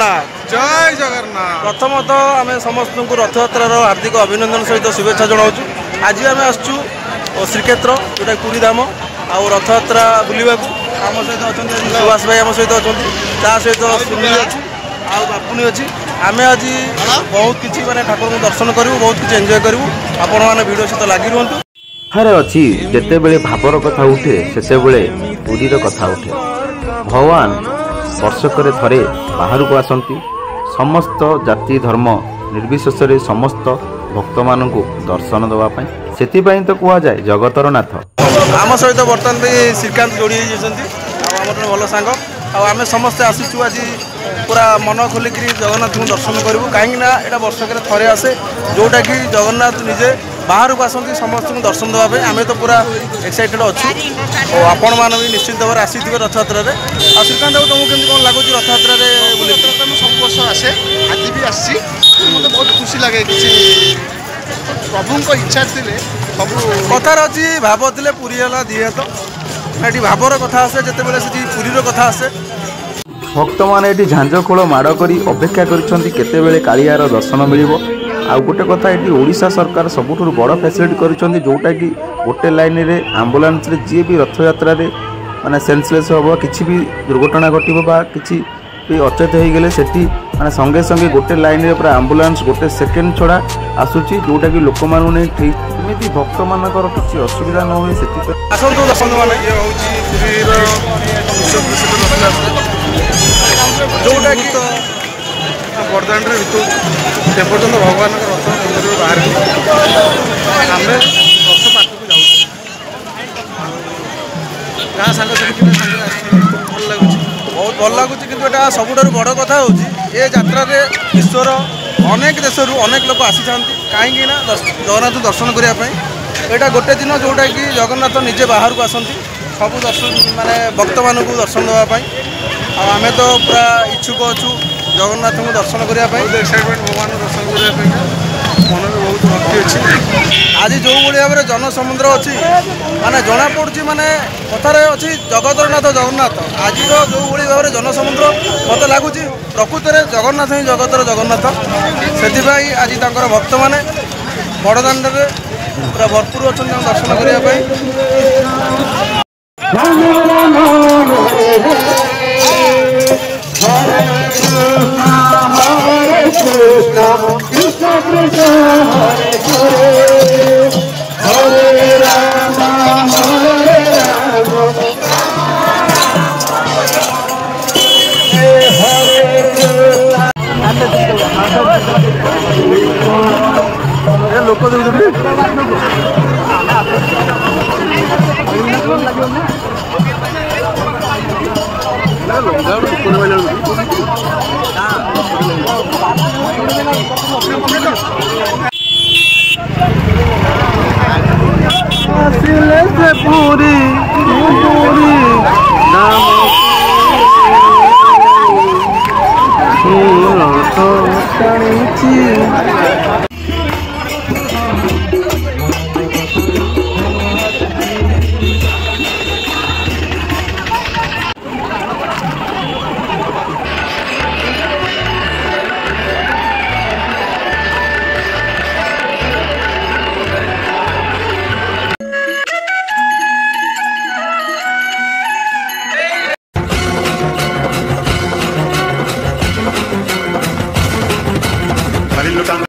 जगन्नाथ जय जगन्नाथ। प्रथमतः आम समस्त को रथयात्रार हार्दिक अभिनंदन सहित शुभेच्छा जनावु। आज आम आसु श्रीक्षेत्र जोटा पुरी धाम आउ रथयात्रा बुलवा आम सहित अच्छा सुभाष भाई आम सहित अच्छा ता सहित सुनील अच्छी आउ बापुनी अच्छी आम आज बहुत किसी माने ठाकुर को दर्शन करूँ बहुत किसी एंजॉय करूँ आपण मैंने भिडियो सहित लगी रुहतु। ଥରେ ଅଛି ଯେତେବେଳେ ଭାବର କଥା ଉଠେ ସେତେବେଳେ ପୁରୀର କଥା ଉଠେ। ଭଗବାନ ବର୍ଷକରେ ଥରେ ବାହାରକୁ ଆସନ୍ତି ସମସ୍ତ ଜାତି ଧର୍ମ ନିର୍ବିଶେଷରେ ସମସ୍ତ ଭକ୍ତମାନଙ୍କୁ ଦର୍ଶନ ଦେବା ପାଇଁ। ସେଥିପାଇଁ ତ କୁହାଯାଏ ଜଗତର ନାଥ। ଆମ ସହିତ ବର୍ତ୍ତମାନ ବି ଶ୍ରୀକାନ୍ତ ଯୋଡ଼ି ହେଇଯାଇଛନ୍ତି ଆଉ ଆମର ଭଲ ସାଙ୍ଗ ଆଉ ଆମେ ସମସ୍ତେ ଆସିଛୁ ଆଜି ପୁରା ମନ ଖୋଲିକିରି ଜଗନ୍ନାଥଙ୍କୁ ଦର୍ଶନ କରିବୁ କାହିଁକିନା ଏଇଟା ବର୍ଷକରେ ଥରେ ଆସେ ଯେଉଁଟାକି ଜଗନ୍ନାଥ ନିଜେ ବାହାରକୁ ଆସନ୍ତି ସମସ୍ତଙ୍କୁ ଦର୍ଶନ ଦେବା ପାଇଁ। ଆମେ ତ ପୁରା ଏକ୍ସାଇଟେଡ୍ ଅଛୁ ଓ ଆପଣମାନେ ବି ନିଶ୍ଚିତ ଭାବରେ ଆସିଥିବେ ରଥଯାତ୍ରାରେ। ଆଉ ଶ୍ରୀକାନ୍ତ ବାବୁ ତୁମକୁ କେମିତି କ'ଣ ଲାଗୁଛି ରଥଯାତ୍ରାରେ ବୁଲି? ମୁଁ ସବୁ ବର୍ଷ ଆସେ ଆଜି ବି ଆସିଛି ମୋତେ ବହୁତ ଖୁସି ଲାଗେ। କିଛି ପ୍ରଭୁଙ୍କ ଇଚ୍ଛା ଥିଲେ ସବୁ କଥାର ଅଛି ଭାବ ଥିଲେ ପୁରୀ ହେଲା ଦି ହାତ। ଏଠି ଭାବର କଥା ଆସେ ଯେତେବେଳେ ସେଠି ପୁରୀର କଥା ଆସେ। ଭକ୍ତମାନେ ଏଠି ଝାଞ୍ଜ ଖୋଳ ମାଡ଼ କରି ଅପେକ୍ଷା କରିଛନ୍ତି କେତେବେଳେ କାଳିଆର ଦର୍ଶନ ମିଳିବ। ଆଉ ଗୋଟେ କଥା ଏଠି ଓଡ଼ିଶା ସରକାର ସବୁଠୁ ବଡ଼ ଫ୍ୟାସିଲିଟି କରିଛନ୍ତି ଯେଉଁଟାକି ଗୋଟେ ଲାଇନ୍ରେ ଆମ୍ବୁଲାନ୍ସରେ ଯିଏ ବି ରଥଯାତ୍ରାରେ ମାନେ ସେନ୍ସଲେସ୍ ହେବ କିଛି ବି ଦୁର୍ଘଟଣା ଘଟିବ ବା କିଛି ବି ଅଚେତ ହେଇଗଲେ ସେଠି ମାନେ ସଙ୍ଗେ ସଙ୍ଗେ ଗୋଟେ ଲାଇନ୍ରେ ପୁରା ଆମ୍ବୁଲାନ୍ସ ଗୋଟେ ସେକେଣ୍ଡ ଛଡ଼ା ଆସୁଛି ଯେଉଁଟାକି ଲୋକମାନଙ୍କୁ ନେଇ ଠିକ୍ ଏମିତି ଭକ୍ତମାନଙ୍କର କିଛି ଅସୁବିଧା ନ ହୁଏ ସେଥିପାଇଁ ଆସନ୍ତୁ ଦର୍ଶନ ମାନେ ଇଏ ହେଉଛି ପୁରୀର ବିଶ୍ୱ ପ୍ରସିଦ୍ଧ ରଥଯାତ୍ରା ଯେଉଁଟାକି ବରଦାଣ୍ଡରେ ବିତୁଛି ସେ ପର୍ଯ୍ୟନ୍ତ ଭଗବାନଙ୍କ ରଥ ମନ୍ଦିରରୁ ବାହାରିବୁ ଆମେ ରଥ ପାଖକୁ ଯାଉଛୁ ଗାଁ ସାଙ୍ଗସାଥି ସାଙ୍ଗରେ ଆସିକି ଭଲ ଲାଗୁଛି ବହୁତ ଭଲ ଲାଗୁଛି। କିନ୍ତୁ ଏଇଟା ସବୁଠାରୁ ବଡ଼ କଥା ହେଉଛି ଏ ଯାତ୍ରାରେ ବିଶ୍ୱର ଅନେକ ଦେଶରୁ ଅନେକ ଲୋକ ଆସିଥାନ୍ତି କାହିଁକି ନା ଜଗନ୍ନାଥ ଦର୍ଶନ କରିବା ପାଇଁ। ଏଇଟା ଗୋଟେ ଦିନ ଯେଉଁଟାକି ଜଗନ୍ନାଥ ନିଜେ ବାହାରକୁ ଆସନ୍ତି ସବୁ ଦର୍ଶନ ମାନେ ଭକ୍ତମାନଙ୍କୁ ଦର୍ଶନ ଦେବା ପାଇଁ। ଆଉ ଆମେ ତ ପୁରା ଇଚ୍ଛୁକ ଅଛୁ ଜଗନ୍ନାଥଙ୍କୁ ଦର୍ଶନ କରିବା ପାଇଁ। ବହୁତ ଏକ୍ସାଇଟମେଣ୍ଟ ଭଗବାନଙ୍କୁ ଦର୍ଶନ କରିବା ପାଇଁ ମନରେ ବହୁତ ଭକ୍ତି ଅଛି। ଆଜି ଯେଉଁଭଳି ଭାବରେ ଜନସମୁଦ୍ର ଅଛି ମାନେ ଜଣାପଡ଼ୁଛି ମାନେ କଥାରେ ଅଛି ଜଗତର ନାଥ ଜଗନ୍ନାଥ। ଆଜିର ଯେଉଁଭଳି ଭାବରେ ଜନସମୁଦ୍ର ମୋତେ ଲାଗୁଛି ପ୍ରକୃତରେ ଜଗନ୍ନାଥ ହିଁ ଜଗତର ଜଗନ୍ନାଥ। ସେଥିପାଇଁ ଆଜି ତାଙ୍କର ଭକ୍ତମାନେ ବଡ଼ଦାଣ୍ଡରେ ପୁରା ଭରପୁର ଅଛନ୍ତି ତାଙ୍କୁ ଦର୍ଶନ କରିବା ପାଇଁ। ଲୋକ ଦେଖୁଛନ୍ତି ଆସିଲେ ସେ ପୁରୀ ପୁରୀ ନାମ ଟାଣିଛି